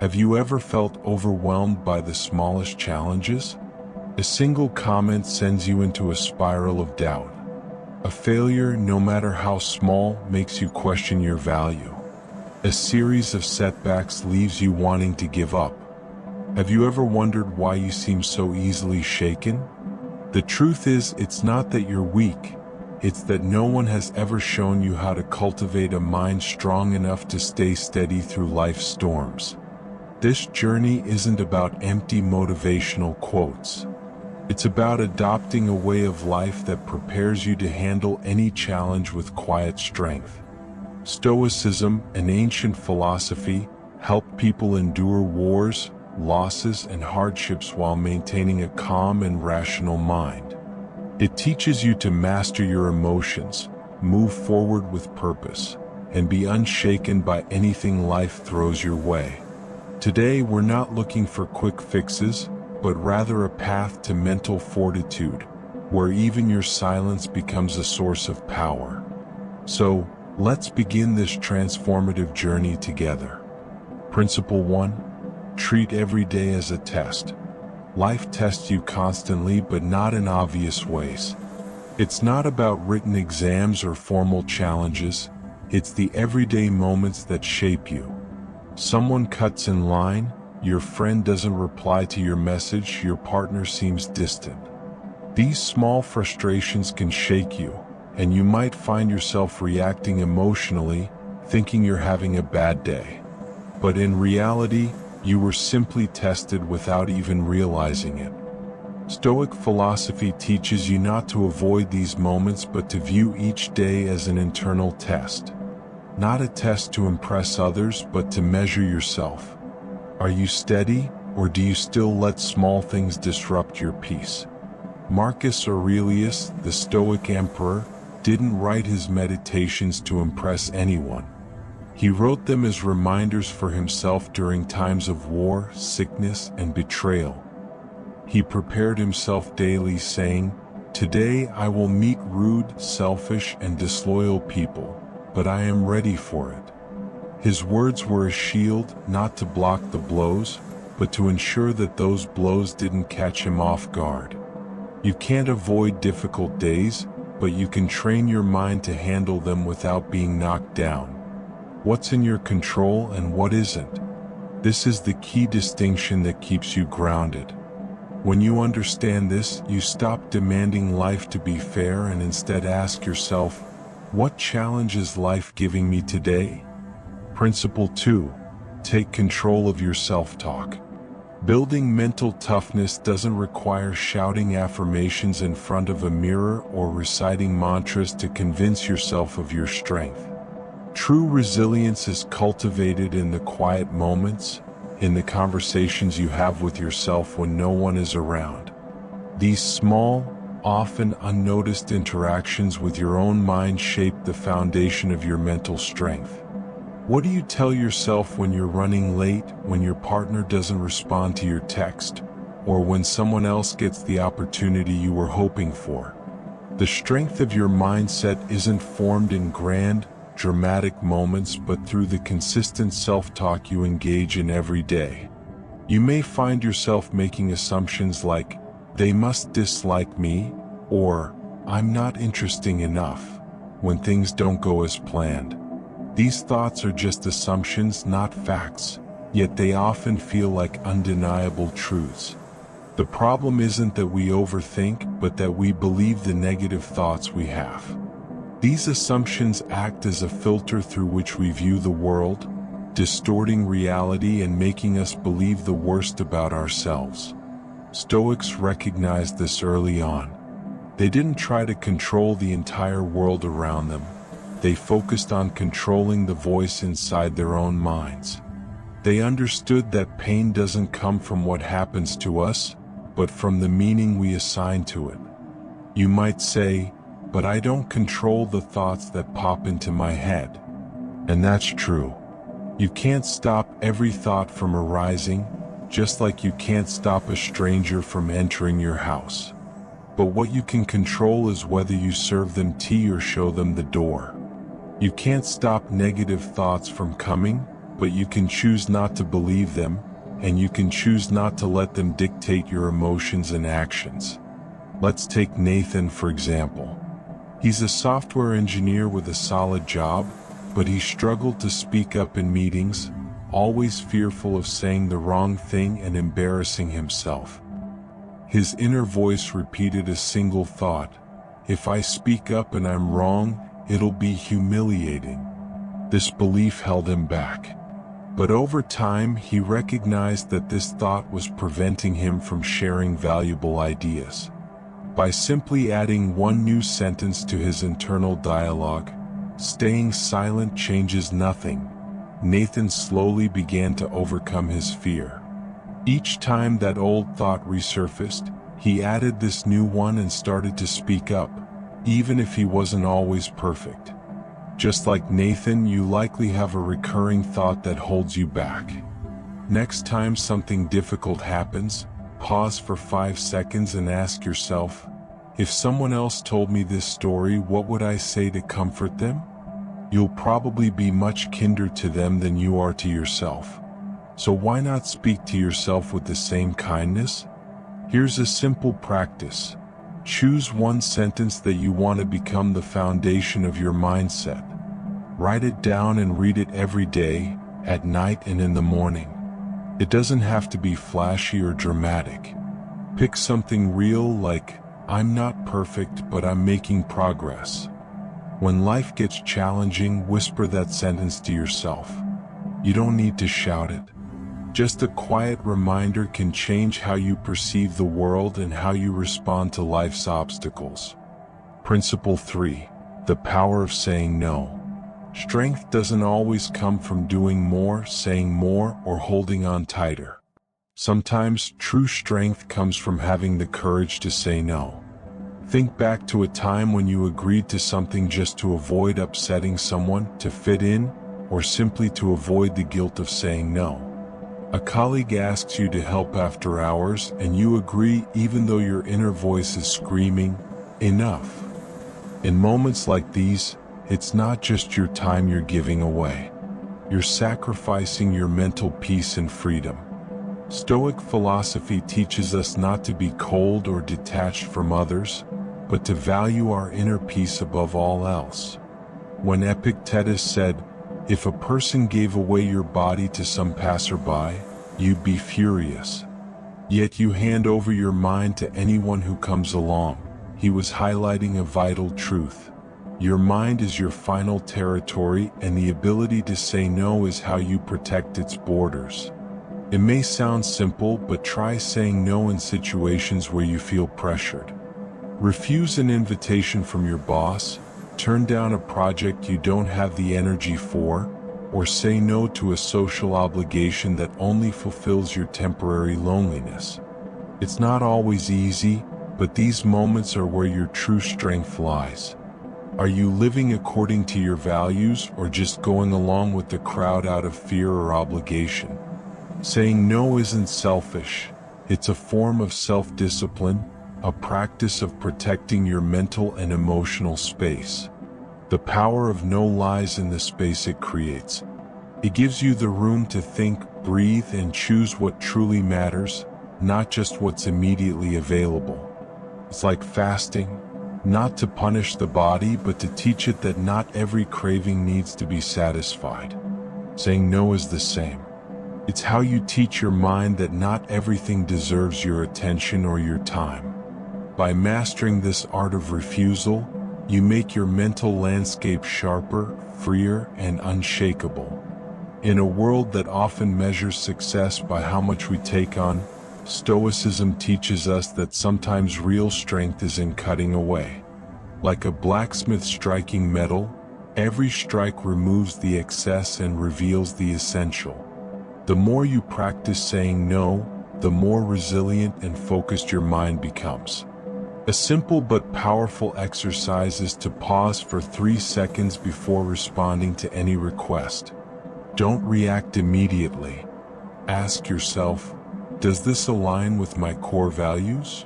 Have you ever felt overwhelmed by the smallest challenges? A single comment sends you into a spiral of doubt. A failure, no matter how small, makes you question your value. A series of setbacks leaves you wanting to give up. Have you ever wondered why you seem so easily shaken? The truth is, it's not that you're weak. It's that no one has ever shown you how to cultivate a mind strong enough to stay steady through life's storms. This journey isn't about empty motivational quotes. It's about adopting a way of life that prepares you to handle any challenge with quiet strength. Stoicism, an ancient philosophy, helped people endure wars, losses, and hardships while maintaining a calm and rational mind. It teaches you to master your emotions, move forward with purpose, and be unshaken by anything life throws your way. Today, we're not looking for quick fixes, but rather a path to mental fortitude, where even your silence becomes a source of power. So, let's begin this transformative journey together. Principle 1. Treat every day as a test. Life tests you constantly, but not in obvious ways. It's not about written exams or formal challenges. It's the everyday moments that shape you. Someone cuts in line, your friend doesn't reply to your message, your partner seems distant. These small frustrations can shake you, and you might find yourself reacting emotionally, thinking you're having a bad day. But in reality, you were simply tested without even realizing it. Stoic philosophy teaches you not to avoid these moments but to view each day as an internal test. Not a test to impress others, but to measure yourself. Are you steady, or do you still let small things disrupt your peace? Marcus Aurelius, the Stoic emperor, didn't write his meditations to impress anyone. He wrote them as reminders for himself during times of war, sickness, and betrayal. He prepared himself daily, saying, "Today I will meet rude, selfish, and disloyal people, but I am ready for it." His words were a shield, not to block the blows, but to ensure that those blows didn't catch him off guard. You can't avoid difficult days, but you can train your mind to handle them without being knocked down. What's in your control and what isn't? This is the key distinction that keeps you grounded. When you understand this, you stop demanding life to be fair and instead ask yourself, what challenge is life giving me today? Principle 2. Take control of your self-talk. Building mental toughness doesn't require shouting affirmations in front of a mirror or reciting mantras to convince yourself of your strength. True resilience is cultivated in the quiet moments, in the conversations you have with yourself when no one is around. These small, often unnoticed interactions with your own mind shape the foundation of your mental strength. What do you tell yourself when you're running late, when your partner doesn't respond to your text, or when someone else gets the opportunity you were hoping for? The strength of your mindset isn't formed in grand, dramatic moments but through the consistent self-talk you engage in every day. You may find yourself making assumptions like, "They must dislike me," or "I'm not interesting enough," when things don't go as planned. These thoughts are just assumptions, not facts, yet they often feel like undeniable truths. The problem isn't that we overthink, but that we believe the negative thoughts we have. These assumptions act as a filter through which we view the world, distorting reality and making us believe the worst about ourselves. Stoics recognized this early on. They didn't try to control the entire world around them. They focused on controlling the voice inside their own minds. They understood that pain doesn't come from what happens to us, but from the meaning we assign to it. You might say, "But I don't control the thoughts that pop into my head." And that's true. You can't stop every thought from arising, just like you can't stop a stranger from entering your house. But what you can control is whether you serve them tea or show them the door. You can't stop negative thoughts from coming, but you can choose not to believe them, and you can choose not to let them dictate your emotions and actions. Let's take Nathan for example. He's a software engineer with a solid job, but he struggled to speak up in meetings, always fearful of saying the wrong thing and embarrassing himself. His inner voice repeated a single thought: if I speak up and I'm wrong, it'll be humiliating. This belief held him back. But over time, he recognized that this thought was preventing him from sharing valuable ideas. By simply adding one new sentence to his internal dialogue, staying silent changes nothing. Nathan slowly began to overcome his fear. Each time that old thought resurfaced, he added this new one and started to speak up, even if he wasn't always perfect. Just like Nathan, you likely have a recurring thought that holds you back. Next time something difficult happens, pause for 5 seconds and ask yourself, if someone else told me this story, what would I say to comfort them? You'll probably be much kinder to them than you are to yourself. So why not speak to yourself with the same kindness? Here's a simple practice. Choose one sentence that you want to become the foundation of your mindset. Write it down and read it every day, at night and in the morning. It doesn't have to be flashy or dramatic. Pick something real like, I'm not perfect, but I'm making progress. When life gets challenging, whisper that sentence to yourself. You don't need to shout it. Just a quiet reminder can change how you perceive the world and how you respond to life's obstacles. Principle 3. The power of saying no. Strength doesn't always come from doing more, saying more, or holding on tighter. Sometimes true strength comes from having the courage to say no. Think back to a time when you agreed to something just to avoid upsetting someone, to fit in, or simply to avoid the guilt of saying no. A colleague asks you to help after hours and you agree even though your inner voice is screaming, enough. In moments like these, it's not just your time you're giving away. You're sacrificing your mental peace and freedom. Stoic philosophy teaches us not to be cold or detached from others, but to value our inner peace above all else. When Epictetus said, if a person gave away your body to some passerby, you'd be furious. Yet you hand over your mind to anyone who comes along, he was highlighting a vital truth. Your mind is your final territory, and the ability to say no is how you protect its borders. It may sound simple, but try saying no in situations where you feel pressured. Refuse an invitation from your boss, turn down a project you don't have the energy for, or say no to a social obligation that only fulfills your temporary loneliness. It's not always easy, but these moments are where your true strength lies. Are you living according to your values or just going along with the crowd out of fear or obligation? Saying no isn't selfish, it's a form of self-discipline, a practice of protecting your mental and emotional space. The power of no lies in the space it creates. It gives you the room to think, breathe, and choose what truly matters, not just what's immediately available. It's like fasting. Not to punish the body, but to teach it that not every craving needs to be satisfied. Saying no is the same. It's how you teach your mind that not everything deserves your attention or your time. By mastering this art of refusal, you make your mental landscape sharper, freer, and unshakable. In a world that often measures success by how much we take on, Stoicism teaches us that sometimes real strength is in cutting away. Like a blacksmith striking metal, every strike removes the excess and reveals the essential. The more you practice saying no, the more resilient and focused your mind becomes. A simple but powerful exercise is to pause for 3 seconds before responding to any request. Don't react immediately. Ask yourself, does this align with my core values?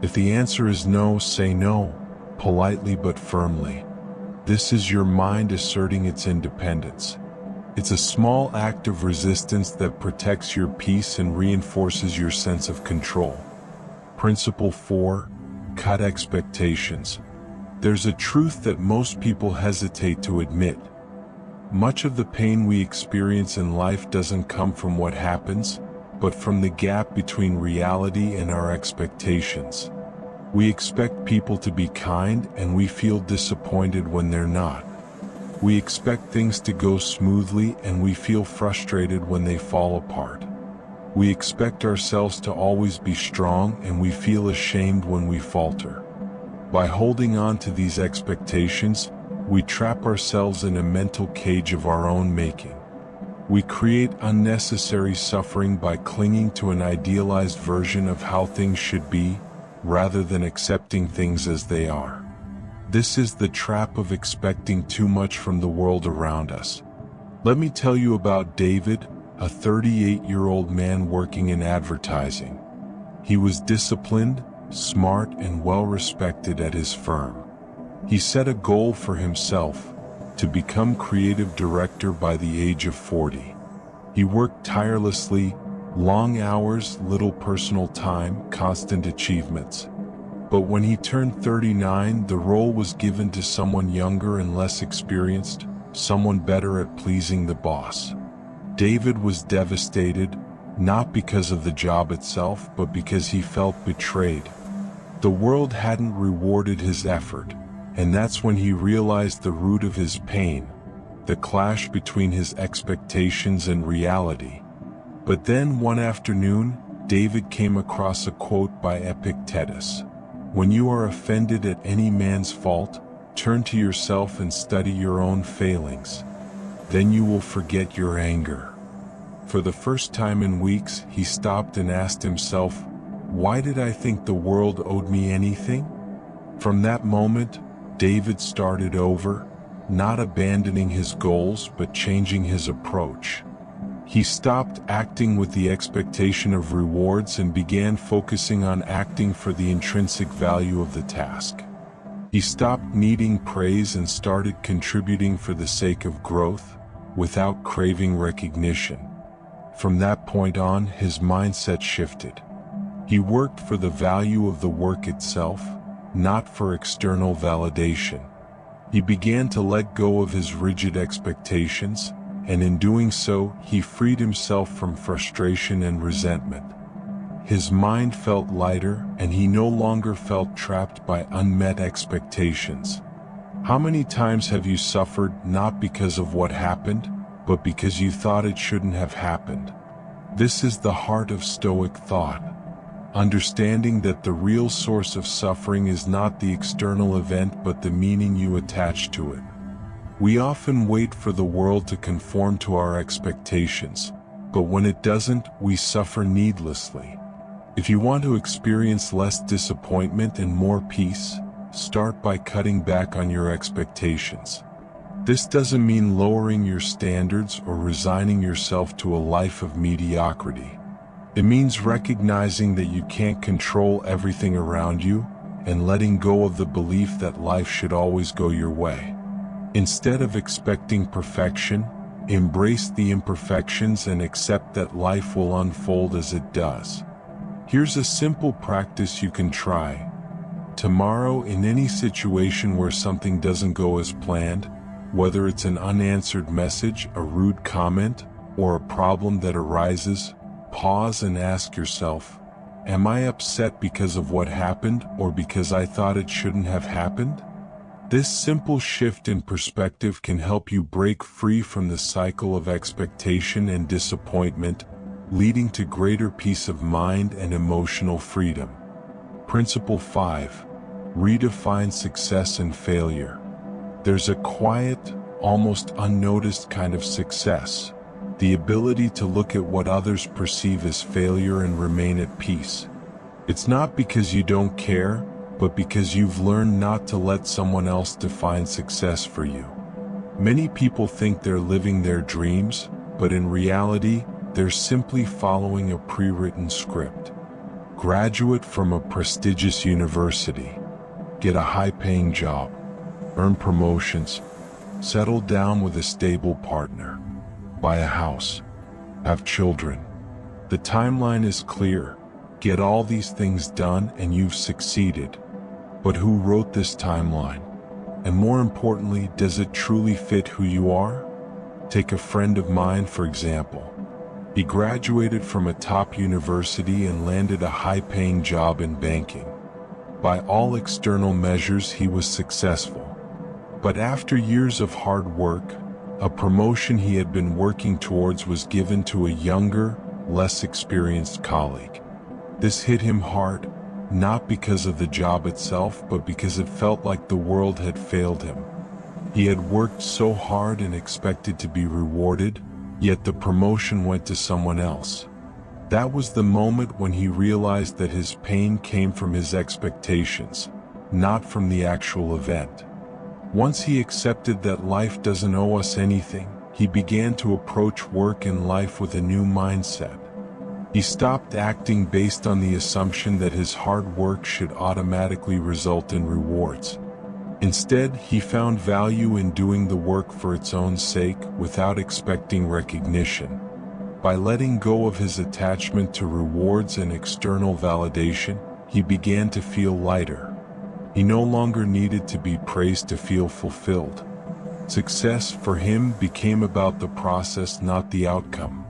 If the answer is no, say no, politely but firmly. This is your mind asserting its independence. It's a small act of resistance that protects your peace and reinforces your sense of control. Principle 4. Cut expectations. There's a truth that most people hesitate to admit. Much of the pain we experience in life doesn't come from what happens, but from the gap between reality and our expectations. We expect people to be kind, and we feel disappointed when they're not. We expect things to go smoothly, and we feel frustrated when they fall apart. We expect ourselves to always be strong, and we feel ashamed when we falter. By holding on to these expectations, we trap ourselves in a mental cage of our own making. We create unnecessary suffering by clinging to an idealized version of how things should be, rather than accepting things as they are. This is the trap of expecting too much from the world around us. Let me tell you about David, a 38-year-old man working in advertising. He was disciplined, smart, and well-respected at his firm. He set a goal for himself: to become creative director by the age of 40. He worked tirelessly, long hours, little personal time, constant achievements. But when he turned 39, the role was given to someone younger and less experienced, someone better at pleasing the boss. David was devastated, not because of the job itself, but because he felt betrayed. The world hadn't rewarded his effort, and that's when he realized the root of his pain, the clash between his expectations and reality. But then one afternoon, David came across a quote by Epictetus. "When you are offended at any man's fault, turn to yourself and study your own failings. Then you will forget your anger." For the first time in weeks, he stopped and asked himself, "Why did I think the world owed me anything?" From that moment, David started over, not abandoning his goals but changing his approach. He stopped acting with the expectation of rewards and began focusing on acting for the intrinsic value of the task. He stopped needing praise and started contributing for the sake of growth, without craving recognition. From that point on, his mindset shifted. He worked for the value of the work itself, not for external validation. He began to let go of his rigid expectations, and in doing so, he freed himself from frustration and resentment. His mind felt lighter, and he no longer felt trapped by unmet expectations. How many times have you suffered not because of what happened, but because you thought it shouldn't have happened? This is the heart of Stoic thought. Understanding that the real source of suffering is not the external event but the meaning you attach to it. We often wait for the world to conform to our expectations, but when it doesn't, we suffer needlessly. If you want to experience less disappointment and more peace, start by cutting back on your expectations. This doesn't mean lowering your standards or resigning yourself to a life of mediocrity. It means recognizing that you can't control everything around you, and letting go of the belief that life should always go your way. Instead of expecting perfection, embrace the imperfections and accept that life will unfold as it does. Here's a simple practice you can try. Tomorrow, in any situation where something doesn't go as planned, whether it's an unanswered message, a rude comment, or a problem that arises, pause and ask yourself, am I upset because of what happened or because I thought it shouldn't have happened? This simple shift in perspective can help you break free from the cycle of expectation and disappointment, leading to greater peace of mind and emotional freedom. Principle 5. Redefine success and failure. There's a quiet, almost unnoticed kind of success. The ability to look at what others perceive as failure and remain at peace. It's not because you don't care, but because you've learned not to let someone else define success for you. Many people think they're living their dreams, but in reality, they're simply following a pre-written script. Graduate from a prestigious university. Get a high-paying job. Earn promotions. Settle down with a stable partner. buy a house, have children. The timeline is clear. Get all these things done and you've succeeded. But who wrote this timeline? And more importantly, does it truly fit who you are? Take a friend of mine, for example. He graduated from a top university and landed a high-paying job in banking. By all external measures, he was successful. But after years of hard work, a promotion he had been working towards was given to a younger, less experienced colleague. This hit him hard, not because of the job itself, but because it felt like the world had failed him. He had worked so hard and expected to be rewarded, yet the promotion went to someone else. That was the moment when he realized that his pain came from his expectations, not from the actual event. Once he accepted that life doesn't owe us anything, he began to approach work and life with a new mindset. He stopped acting based on the assumption that his hard work should automatically result in rewards. Instead, he found value in doing the work for its own sake without expecting recognition. By letting go of his attachment to rewards and external validation, he began to feel lighter. He no longer needed to be praised to feel fulfilled. Success for him became about the process, not the outcome.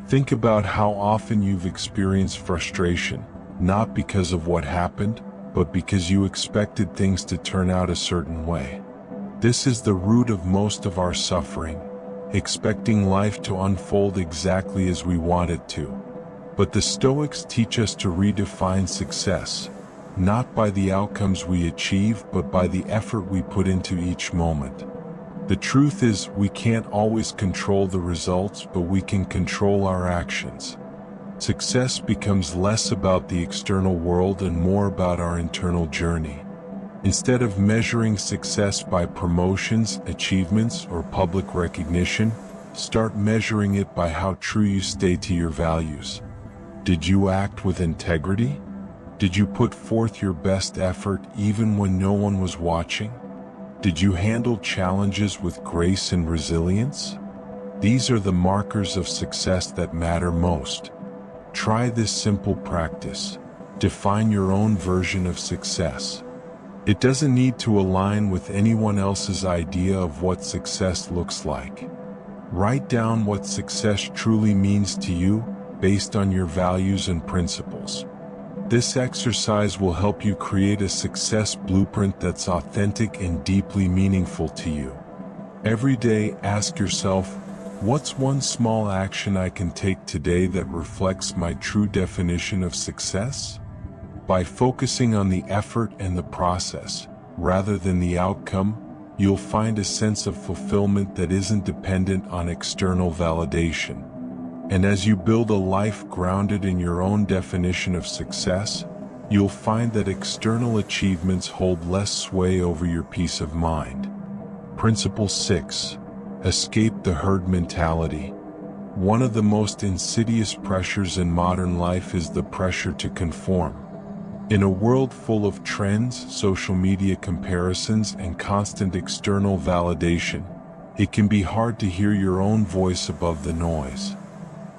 Think about how often you've experienced frustration, not because of what happened, but because you expected things to turn out a certain way. This is the root of most of our suffering, expecting life to unfold exactly as we want it to. But the Stoics teach us to redefine success, not by the outcomes we achieve, but by the effort we put into each moment. The truth is, we can't always control the results, but we can control our actions. Success becomes less about the external world and more about our internal journey. Instead of measuring success by promotions, achievements, or public recognition, start measuring it by how true you stay to your values. Did you act with integrity? Did you put forth your best effort even when no one was watching? Did you handle challenges with grace and resilience? These are the markers of success that matter most. Try this simple practice. Define your own version of success. It doesn't need to align with anyone else's idea of what success looks like. Write down what success truly means to you based on your values and principles. This exercise will help you create a success blueprint that's authentic and deeply meaningful to you. Every day, ask yourself, what's one small action I can take today that reflects my true definition of success? By focusing on the effort and the process, rather than the outcome, you'll find a sense of fulfillment that isn't dependent on external validation. And as you build a life grounded in your own definition of success, you'll find that external achievements hold less sway over your peace of mind. Principle 6. Escape the herd mentality. One of the most insidious pressures in modern life is the pressure to conform. In a world full of trends, social media comparisons, and constant external validation, it can be hard to hear your own voice above the noise.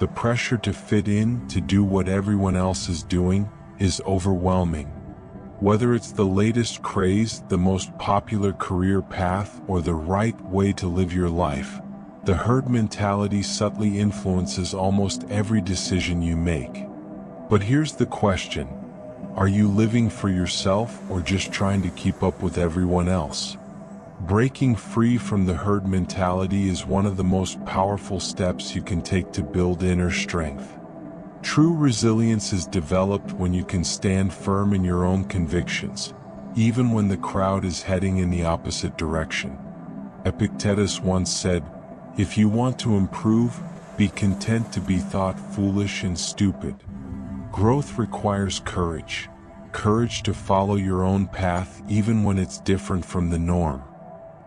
The pressure to fit in, to do what everyone else is doing, is overwhelming. Whether it's the latest craze, the most popular career path, or the right way to live your life, the herd mentality subtly influences almost every decision you make. But here's the question: are you living for yourself or just trying to keep up with everyone else? Breaking free from the herd mentality is one of the most powerful steps you can take to build inner strength. True resilience is developed when you can stand firm in your own convictions, even when the crowd is heading in the opposite direction. Epictetus once said, "If you want to improve, be content to be thought foolish and stupid." Growth requires courage. Courage to follow your own path even when it's different from the norm.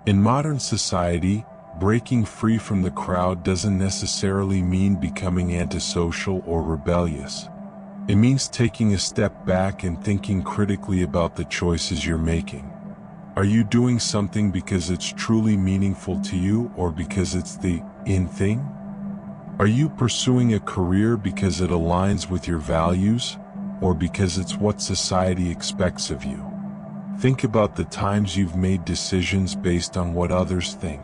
In modern society, breaking free from the crowd doesn't necessarily mean becoming antisocial or rebellious. It means taking a step back and thinking critically about the choices you're making. Are you doing something because it's truly meaningful to you or because it's the in thing? Are you pursuing a career because it aligns with your values, or because it's what society expects of you? Think about the times you've made decisions based on what others think.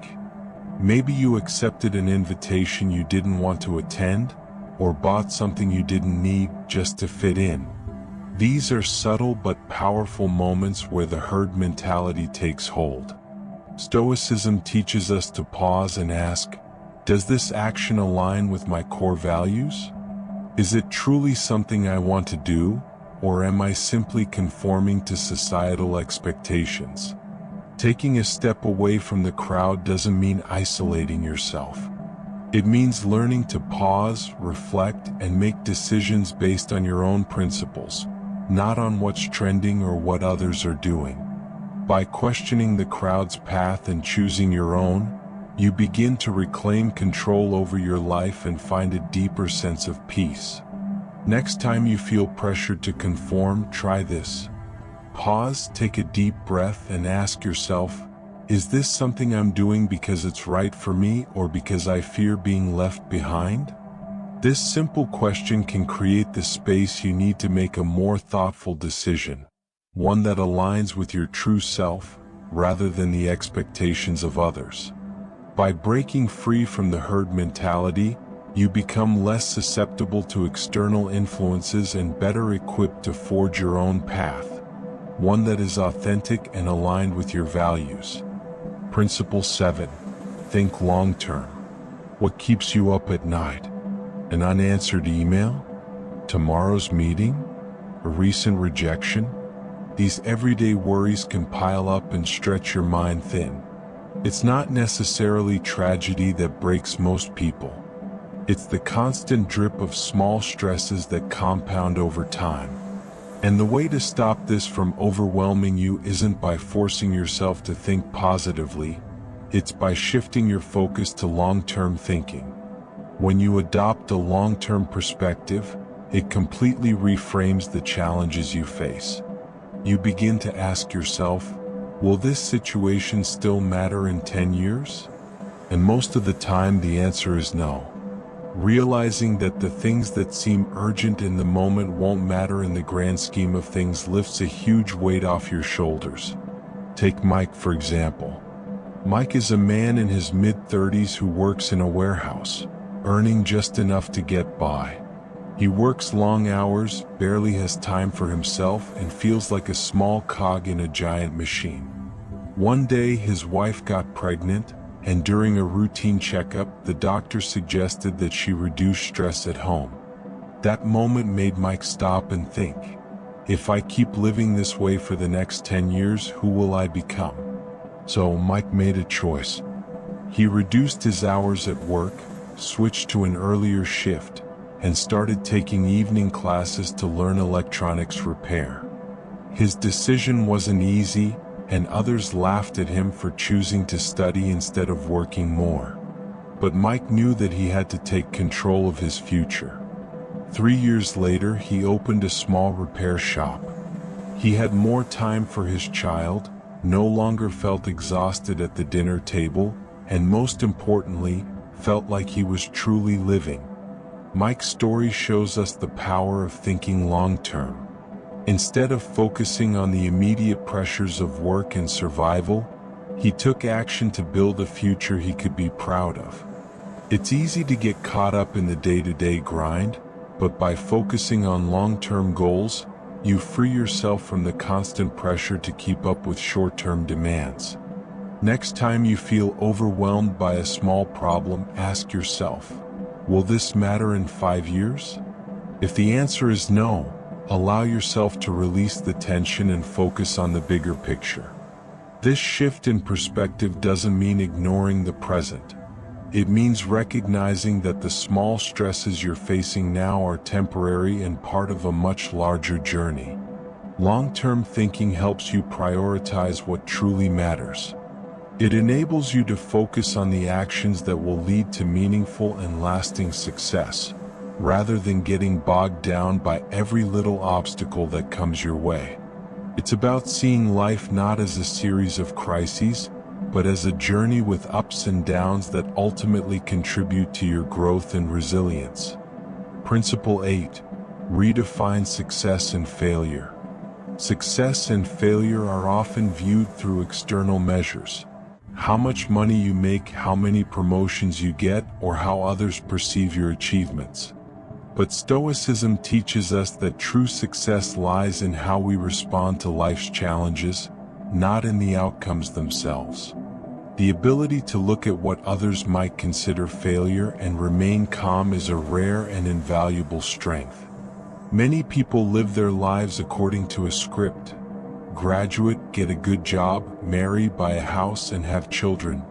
Maybe you accepted an invitation you didn't want to attend, or bought something you didn't need just to fit in. These are subtle but powerful moments where the herd mentality takes hold. Stoicism teaches us to pause and ask, does this action align with my core values? Is it truly something I want to do, or am I simply conforming to societal expectations? Taking a step away from the crowd doesn't mean isolating yourself. It means learning to pause, reflect, and make decisions based on your own principles, not on what's trending or what others are doing. By questioning the crowd's path and choosing your own, you begin to reclaim control over your life and find a deeper sense of peace. Next time you feel pressured to conform, try this. Pause, take a deep breath, and ask yourself, is this something I'm doing because it's right for me or because I fear being left behind? This simple question can create the space you need to make a more thoughtful decision, one that aligns with your true self, rather than the expectations of others. By breaking free from the herd mentality, you become less susceptible to external influences and better equipped to forge your own path, one that is authentic and aligned with your values. Principle 7. Think long-term. What keeps you up at night? An unanswered email? Tomorrow's meeting? A recent rejection? These everyday worries can pile up and stretch your mind thin. It's not necessarily tragedy that breaks most people. It's the constant drip of small stresses that compound over time. And the way to stop this from overwhelming you isn't by forcing yourself to think positively, it's by shifting your focus to long-term thinking. When you adopt a long-term perspective, it completely reframes the challenges you face. You begin to ask yourself, will this situation still matter in 10 years? And most of the time the answer is no. Realizing that the things that seem urgent in the moment won't matter in the grand scheme of things lifts a huge weight off your shoulders. Take Mike, for example. Mike is a man in his mid-30s who works in a warehouse, earning just enough to get by. He works long hours, barely has time for himself, and feels like a small cog in a giant machine. One day his wife got pregnant, and during a routine checkup, the doctor suggested that she reduce stress at home. That moment made Mike stop and think, if I keep living this way for the next 10 years, who will I become? So Mike made a choice. He reduced his hours at work, switched to an earlier shift, and started taking evening classes to learn electronics repair. His decision wasn't easy, and others laughed at him for choosing to study instead of working more. But Mike knew that he had to take control of his future. 3 years later, he opened a small repair shop. He had more time for his child, no longer felt exhausted at the dinner table, and most importantly, felt like he was truly living. Mike's story shows us the power of thinking long-term. Instead of focusing on the immediate pressures of work and survival, he took action to build a future he could be proud of. It's easy to get caught up in the day-to-day grind, but by focusing on long-term goals, you free yourself from the constant pressure to keep up with short-term demands. Next time you feel overwhelmed by a small problem, ask yourself, will this matter in 5 years? If the answer is no, allow yourself to release the tension and focus on the bigger picture. This shift in perspective doesn't mean ignoring the present. It means recognizing that the small stresses you're facing now are temporary and part of a much larger journey. Long-term thinking helps you prioritize what truly matters. It enables you to focus on the actions that will lead to meaningful and lasting success, rather than getting bogged down by every little obstacle that comes your way. It's about seeing life not as a series of crises, but as a journey with ups and downs that ultimately contribute to your growth and resilience. Principle 8. Redefine success and failure. Success and failure are often viewed through external measures. How much money you make, how many promotions you get, or how others perceive your achievements. But Stoicism teaches us that true success lies in how we respond to life's challenges, not in the outcomes themselves. The ability to look at what others might consider failure and remain calm is a rare and invaluable strength. Many people live their lives according to a script. Graduate, get a good job, marry, buy a house, and have children.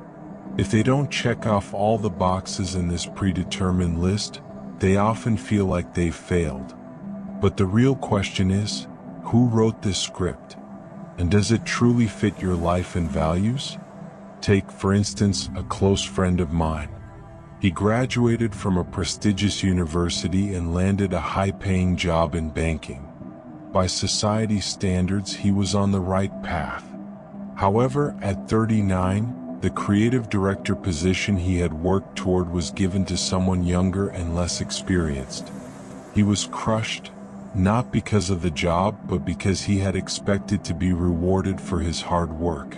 If they don't check off all the boxes in this predetermined list, they often feel like they've failed. But the real question is, who wrote this script? And does it truly fit your life and values? Take, for instance, a close friend of mine. He graduated from a prestigious university and landed a high-paying job in banking. By society's standards, he was on the right path. However, at 39, the creative director position he had worked toward was given to someone younger and less experienced. He was crushed, not because of the job, but because he had expected to be rewarded for his hard work.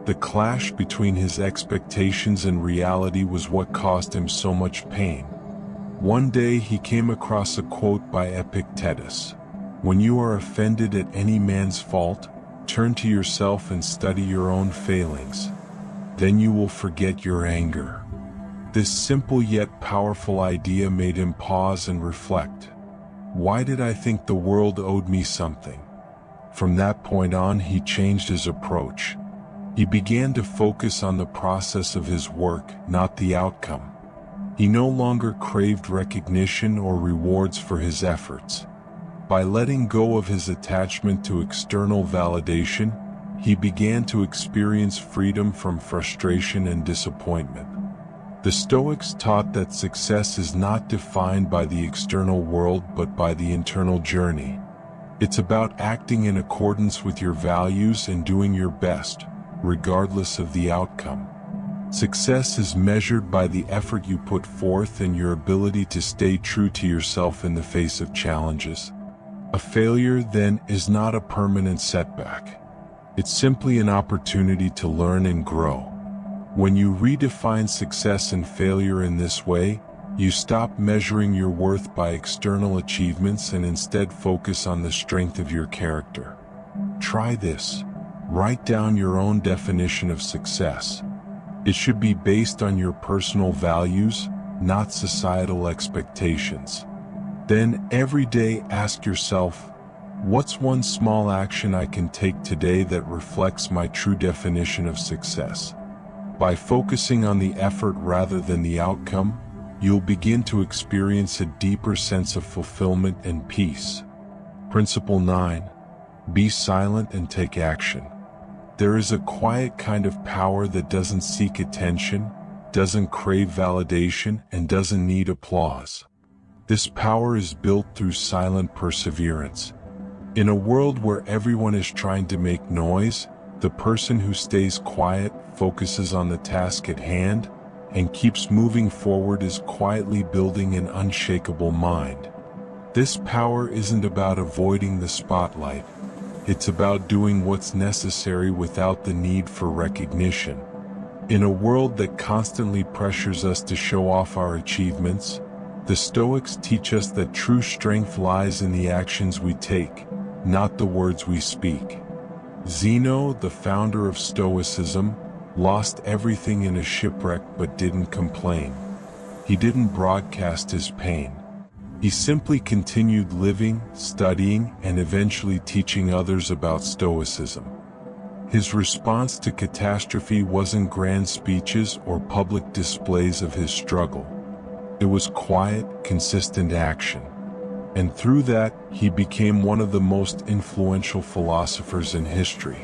The clash between his expectations and reality was what caused him so much pain. One day he came across a quote by Epictetus. When you are offended at any man's fault, turn to yourself and study your own failings. Then you will forget your anger. This simple yet powerful idea made him pause and reflect. Why did I think the world owed me something? From that point on, he changed his approach. He began to focus on the process of his work, not the outcome. He no longer craved recognition or rewards for his efforts. By letting go of his attachment to external validation, he began to experience freedom from frustration and disappointment. The Stoics taught that success is not defined by the external world but by the internal journey. It's about acting in accordance with your values and doing your best, regardless of the outcome. Success is measured by the effort you put forth and your ability to stay true to yourself in the face of challenges. A failure, then, is not a permanent setback. It's simply an opportunity to learn and grow. When you redefine success and failure in this way, you stop measuring your worth by external achievements and instead focus on the strength of your character. Try this. Write down your own definition of success. It should be based on your personal values, not societal expectations. Then, every day ask yourself, what's one small action I can take today that reflects my true definition of success? By focusing on the effort rather than the outcome, you'll begin to experience a deeper sense of fulfillment and peace. Principle 9. Be silent and take action. There is a quiet kind of power that doesn't seek attention, doesn't crave validation, and doesn't need applause. This power is built through silent perseverance. In a world where everyone is trying to make noise, the person who stays quiet, focuses on the task at hand, and keeps moving forward is quietly building an unshakable mind. This power isn't about avoiding the spotlight. It's about doing what's necessary without the need for recognition. In a world that constantly pressures us to show off our achievements, the Stoics teach us that true strength lies in the actions we take, not the words we speak. Zeno, the founder of Stoicism, lost everything in a shipwreck but didn't complain. He didn't broadcast his pain. He simply continued living, studying, and eventually teaching others about Stoicism. His response to catastrophe wasn't grand speeches or public displays of his struggle. It was quiet, consistent action. And through that, he became one of the most influential philosophers in history.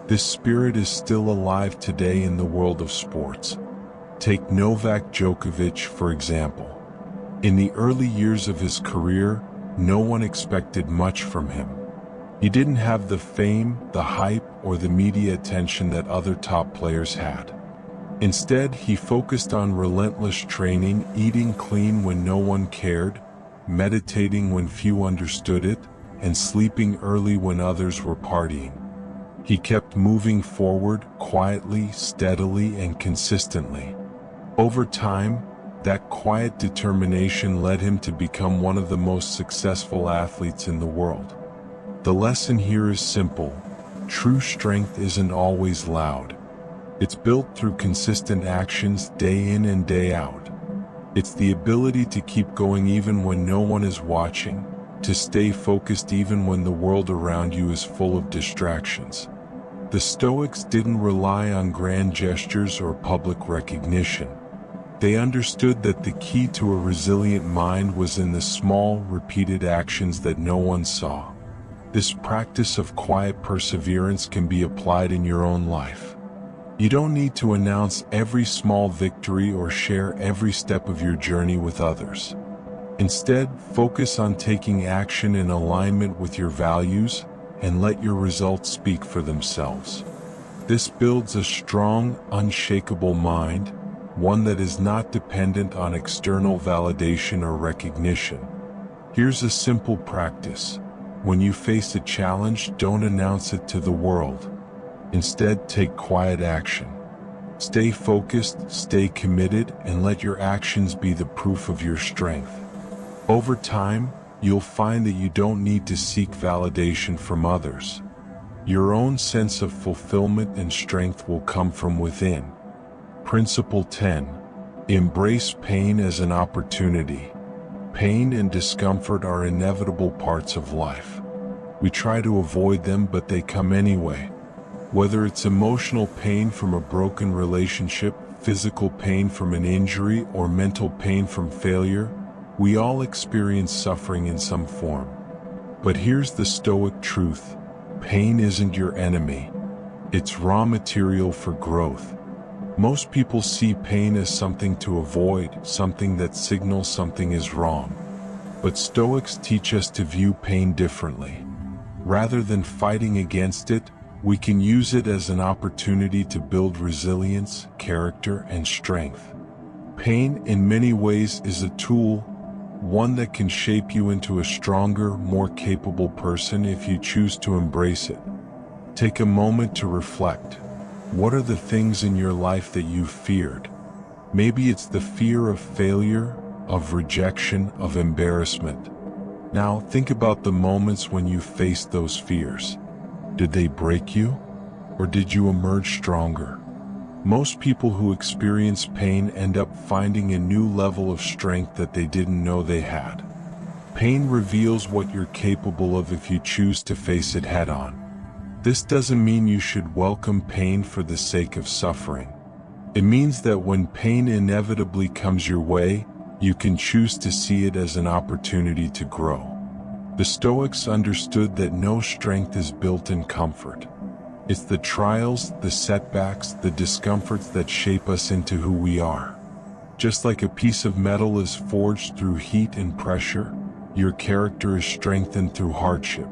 This spirit is still alive today in the world of sports. Take Novak Djokovic, for example. In the early years of his career, no one expected much from him. He didn't have the fame, the hype, or the media attention that other top players had. Instead, he focused on relentless training, eating clean when no one cared, meditating when few understood it, and sleeping early when others were partying. He kept moving forward, quietly, steadily, and consistently. Over time, that quiet determination led him to become one of the most successful athletes in the world. The lesson here is simple. True strength isn't always loud. It's built through consistent actions day in and day out. It's the ability to keep going even when no one is watching, to stay focused even when the world around you is full of distractions. The Stoics didn't rely on grand gestures or public recognition. They understood that the key to a resilient mind was in the small, repeated actions that no one saw. This practice of quiet perseverance can be applied in your own life. You don't need to announce every small victory or share every step of your journey with others. Instead, focus on taking action in alignment with your values and let your results speak for themselves. This builds a strong, unshakable mind, one that is not dependent on external validation or recognition. Here's a simple practice. When you face a challenge, don't announce it to the world. Instead, take quiet action. Stay focused, stay committed, and let your actions be the proof of your strength. Over time, you'll find that you don't need to seek validation from others. Your own sense of fulfillment and strength will come from within. Principle 10. Embrace pain as an opportunity. Pain and discomfort are inevitable parts of life. We try to avoid them, but they come anyway. Whether it's emotional pain from a broken relationship, physical pain from an injury, or mental pain from failure, we all experience suffering in some form. But here's the Stoic truth. Pain isn't your enemy. It's raw material for growth. Most people see pain as something to avoid, something that signals something is wrong. But Stoics teach us to view pain differently. Rather than fighting against it, we can use it as an opportunity to build resilience, character, and strength. Pain, in many ways, is a tool, one that can shape you into a stronger, more capable person if you choose to embrace it. Take a moment to reflect. What are the things in your life that you've feared? Maybe it's the fear of failure, of rejection, of embarrassment. Now think about the moments when you faced those fears. Did they break you? Or did you emerge stronger? Most people who experience pain end up finding a new level of strength that they didn't know they had. Pain reveals what you're capable of if you choose to face it head-on. This doesn't mean you should welcome pain for the sake of suffering. It means that when pain inevitably comes your way, you can choose to see it as an opportunity to grow. The Stoics understood that no strength is built in comfort. It's the trials, the setbacks, the discomforts that shape us into who we are. Just like a piece of metal is forged through heat and pressure, your character is strengthened through hardship.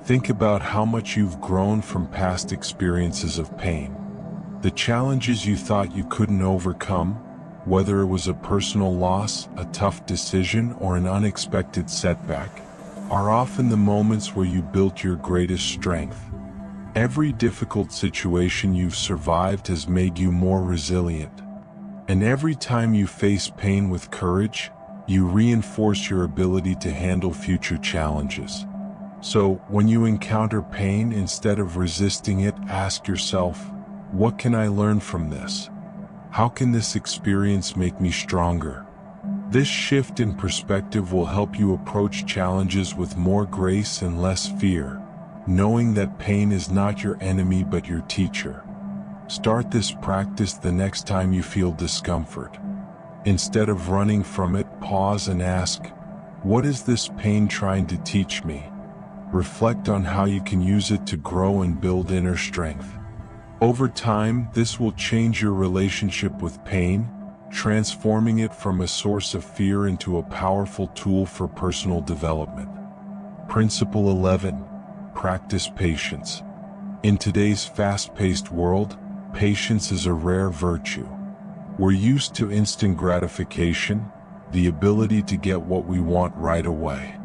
Think about how much you've grown from past experiences of pain. The challenges you thought you couldn't overcome, whether it was a personal loss, a tough decision, or an unexpected setback, are often the moments where you built your greatest strength. Every difficult situation you've survived has made you more resilient. And every time you face pain with courage, you reinforce your ability to handle future challenges. So, when you encounter pain, instead of resisting it, ask yourself, what can I learn from this? How can this experience make me stronger? This shift in perspective will help you approach challenges with more grace and less fear, knowing that pain is not your enemy but your teacher. Start this practice the next time you feel discomfort. Instead of running from it, pause and ask, what is this pain trying to teach me? Reflect on how you can use it to grow and build inner strength. Over time, this will change your relationship with pain, transforming it from a source of fear into a powerful tool for personal development. Principle 11. practice patience. In today's fast-paced world, patience is a rare virtue. We're used to instant gratification, the ability to get what we want right away.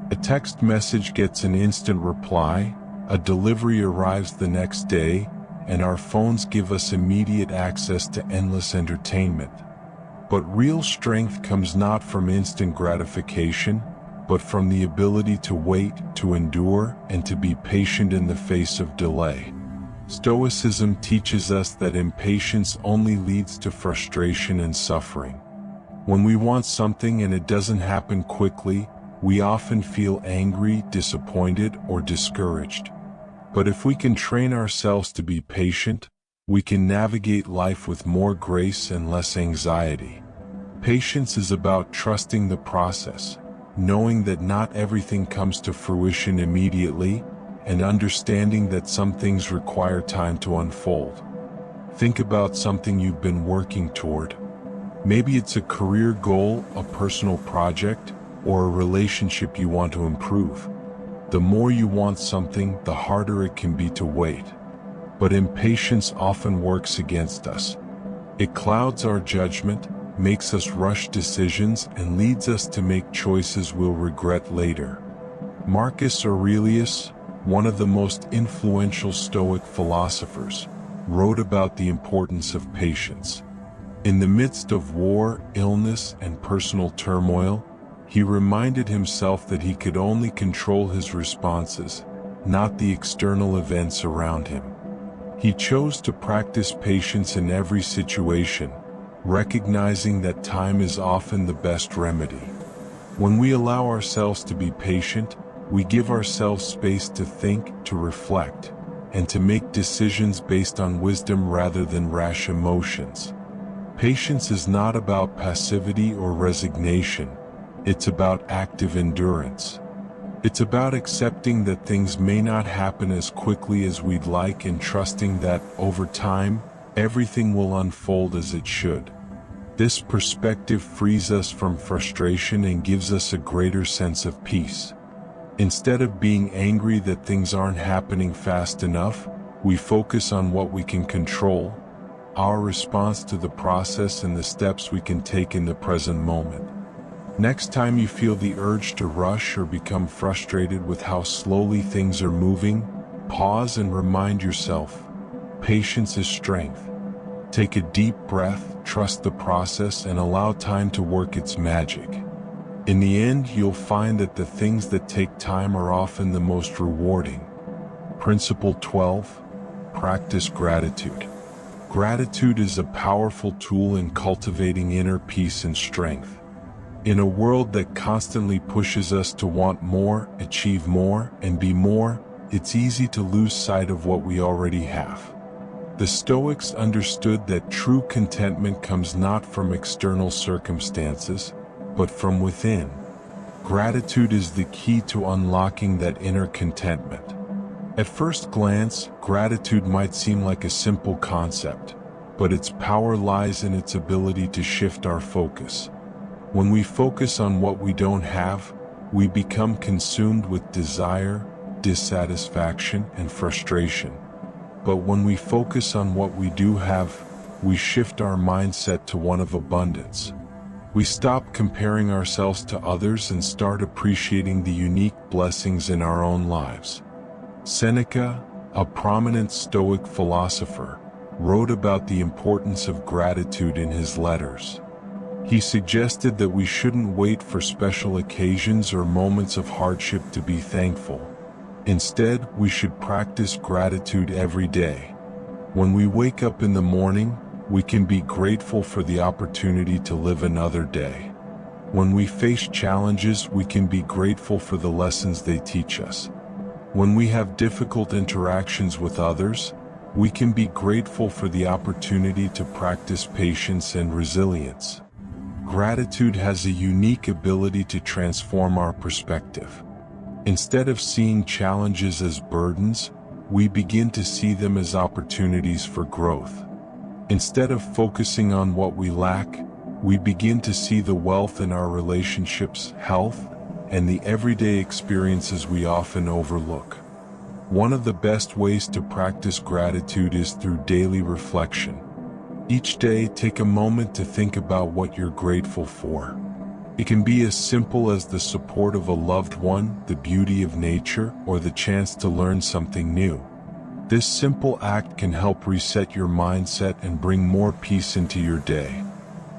A text message gets an instant reply, a delivery arrives the next day, and our phones give us immediate access to endless entertainment. But real strength comes not from instant gratification, but from the ability to wait, to endure, and to be patient in the face of delay. Stoicism teaches us that impatience only leads to frustration and suffering. When we want something and it doesn't happen quickly, we often feel angry, disappointed, or discouraged. But if we can train ourselves to be patient, we can navigate life with more grace and less anxiety. Patience is about trusting the process, knowing that not everything comes to fruition immediately, and understanding that some things require time to unfold. Think about something you've been working toward. Maybe it's a career goal, a personal project, or a relationship you want to improve. The more you want something, the harder it can be to wait. But impatience often works against us. It clouds our judgment, makes us rush decisions, and leads us to make choices we'll regret later. Marcus Aurelius, one of the most influential Stoic philosophers, wrote about the importance of patience. In the midst of war, illness, and personal turmoil, he reminded himself that he could only control his responses, not the external events around him. He chose to practice patience in every situation, recognizing that time is often the best remedy. When we allow ourselves to be patient, we give ourselves space to think, to reflect, and to make decisions based on wisdom rather than rash emotions. Patience is not about passivity or resignation. It's about active endurance. It's about accepting that things may not happen as quickly as we'd like and trusting that, over time, everything will unfold as it should. This perspective frees us from frustration and gives us a greater sense of peace. Instead of being angry that things aren't happening fast enough, we focus on what we can control, our response to the process and the steps we can take in the present moment. Next time you feel the urge to rush or become frustrated with how slowly things are moving, pause and remind yourself, patience is strength. Take a deep breath, trust the process, and allow time to work its magic. In the end, you'll find that the things that take time are often the most rewarding. Principle 12. Practice gratitude. Gratitude is a powerful tool in cultivating inner peace and strength. In a world that constantly pushes us to want more, achieve more, and be more, it's easy to lose sight of what we already have. The Stoics understood that true contentment comes not from external circumstances, but from within. Gratitude is the key to unlocking that inner contentment. At first glance, gratitude might seem like a simple concept, but its power lies in its ability to shift our focus. When we focus on what we don't have, we become consumed with desire, dissatisfaction, and frustration. But when we focus on what we do have, we shift our mindset to one of abundance. We stop comparing ourselves to others and start appreciating the unique blessings in our own lives. Seneca, a prominent Stoic philosopher, wrote about the importance of gratitude in his letters. He suggested that we shouldn't wait for special occasions or moments of hardship to be thankful. Instead, we should practice gratitude every day. When we wake up in the morning, we can be grateful for the opportunity to live another day. When we face challenges, we can be grateful for the lessons they teach us. When we have difficult interactions with others, we can be grateful for the opportunity to practice patience and resilience. Gratitude has a unique ability to transform our perspective. Instead of seeing challenges as burdens, we begin to see them as opportunities for growth. Instead of focusing on what we lack, we begin to see the wealth in our relationships, health, and the everyday experiences we often overlook. One of the best ways to practice gratitude is through daily reflection. Each day, take a moment to think about what you're grateful for. It can be as simple as the support of a loved one, the beauty of nature, or the chance to learn something new. This simple act can help reset your mindset and bring more peace into your day.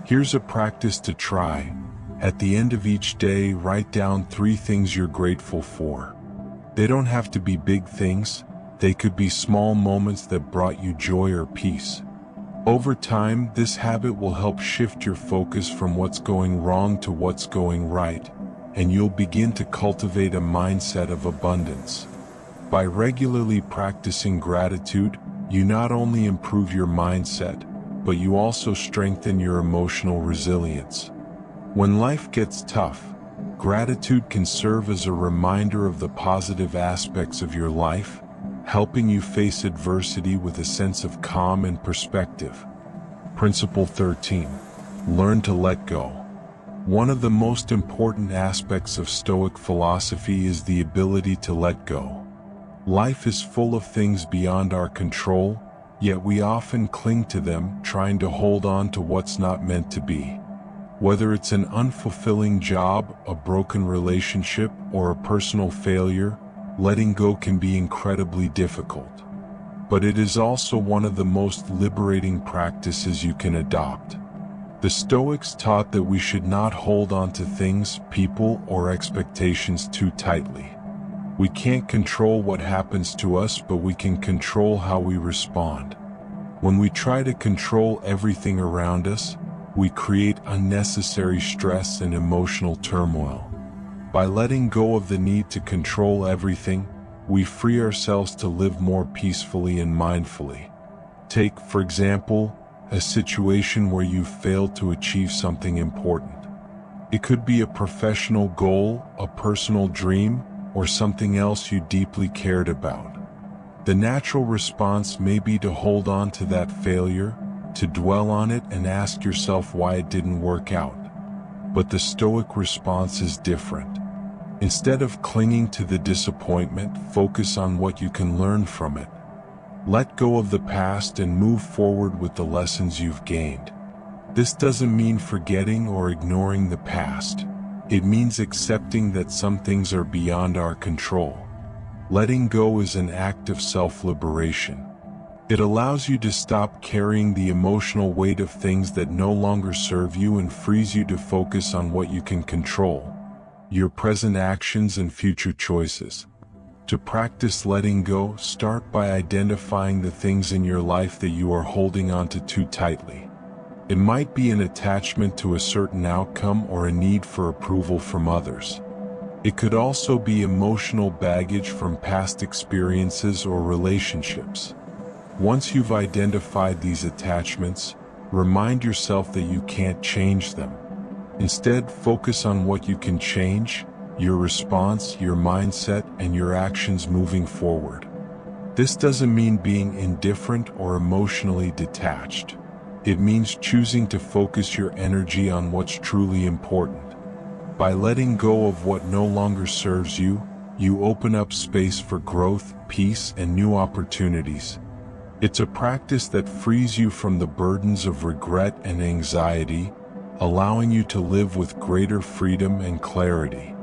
Here's a practice to try. At the end of each day, write down 3 things you're grateful for. They don't have to be big things. They could be small moments that brought you joy or peace. Over time, this habit will help shift your focus from what's going wrong to what's going right, and you'll begin to cultivate a mindset of abundance. By regularly practicing gratitude, you not only improve your mindset, but you also strengthen your emotional resilience. When life gets tough, gratitude can serve as a reminder of the positive aspects of your life, helping you face adversity with a sense of calm and perspective. Principle 13. Learn to let go. One of the most important aspects of Stoic philosophy is the ability to let go. Life is full of things beyond our control, yet we often cling to them, trying to hold on to what's not meant to be. Whether it's an unfulfilling job, a broken relationship, or a personal failure, letting go can be incredibly difficult. But it is also one of the most liberating practices you can adopt. The Stoics taught that we should not hold on to things, people, or expectations too tightly. We can't control what happens to us, but we can control how we respond. When we try to control everything around us, we create unnecessary stress and emotional turmoil. By letting go of the need to control everything, we free ourselves to live more peacefully and mindfully. Take, for example, a situation where you failed to achieve something important. It could be a professional goal, a personal dream, or something else you deeply cared about. The natural response may be to hold on to that failure, to dwell on it and ask yourself why it didn't work out. But the Stoic response is different. Instead of clinging to the disappointment, focus on what you can learn from it. Let go of the past and move forward with the lessons you've gained. This doesn't mean forgetting or ignoring the past. It means accepting that some things are beyond our control. Letting go is an act of self-liberation. It allows you to stop carrying the emotional weight of things that no longer serve you and frees you to focus on what you can control, your present actions and future choices. To practice letting go, start by identifying the things in your life that you are holding onto too tightly. It might be an attachment to a certain outcome or a need for approval from others. It could also be emotional baggage from past experiences or relationships. Once you've identified these attachments, remind yourself that you can't change them. Instead, focus on what you can change, your response, your mindset, and your actions moving forward. This doesn't mean being indifferent or emotionally detached. It means choosing to focus your energy on what's truly important. By letting go of what no longer serves you, you open up space for growth, peace, and new opportunities. It's a practice that frees you from the burdens of regret and anxiety, allowing you to live with greater freedom and clarity.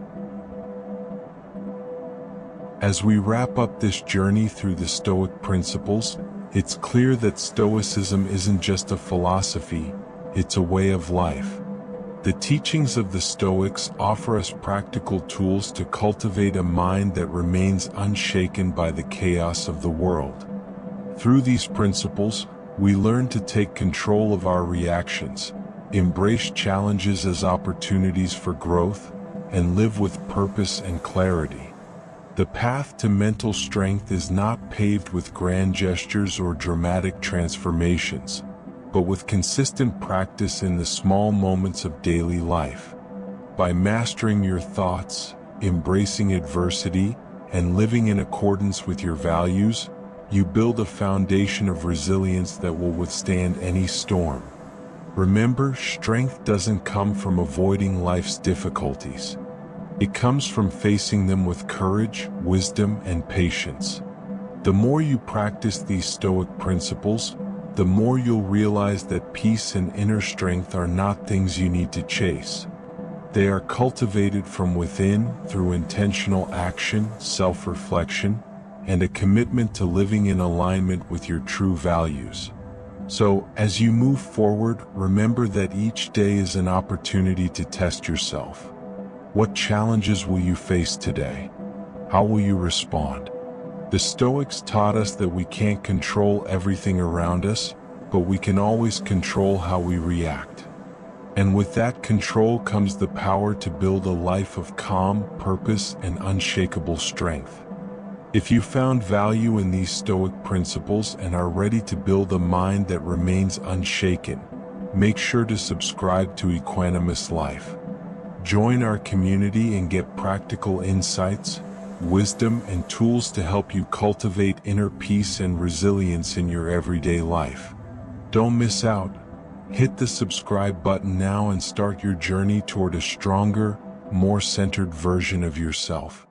As we wrap up this journey through the Stoic principles, it's clear that Stoicism isn't just a philosophy, it's a way of life. The teachings of the Stoics offer us practical tools to cultivate a mind that remains unshaken by the chaos of the world. Through these principles, we learn to take control of our reactions, embrace challenges as opportunities for growth, and live with purpose and clarity. The path to mental strength is not paved with grand gestures or dramatic transformations, but with consistent practice in the small moments of daily life. By mastering your thoughts, embracing adversity, and living in accordance with your values, you build a foundation of resilience that will withstand any storm. Remember, strength doesn't come from avoiding life's difficulties. It comes from facing them with courage, wisdom, and patience. The more you practice these Stoic principles, the more you'll realize that peace and inner strength are not things you need to chase. They are cultivated from within through intentional action, self-reflection, and a commitment to living in alignment with your true values. So, as you move forward, remember that each day is an opportunity to test yourself. What challenges will you face today? How will you respond? The Stoics taught us that we can't control everything around us, but we can always control how we react. And with that control comes the power to build a life of calm, purpose, and unshakable strength. If you found value in these Stoic principles and are ready to build a mind that remains unshaken, make sure to subscribe to Equanimous Life. Join our community and get practical insights, wisdom, and tools to help you cultivate inner peace and resilience in your everyday life. Don't miss out. Hit the subscribe button now and start your journey toward a stronger, more centered version of yourself.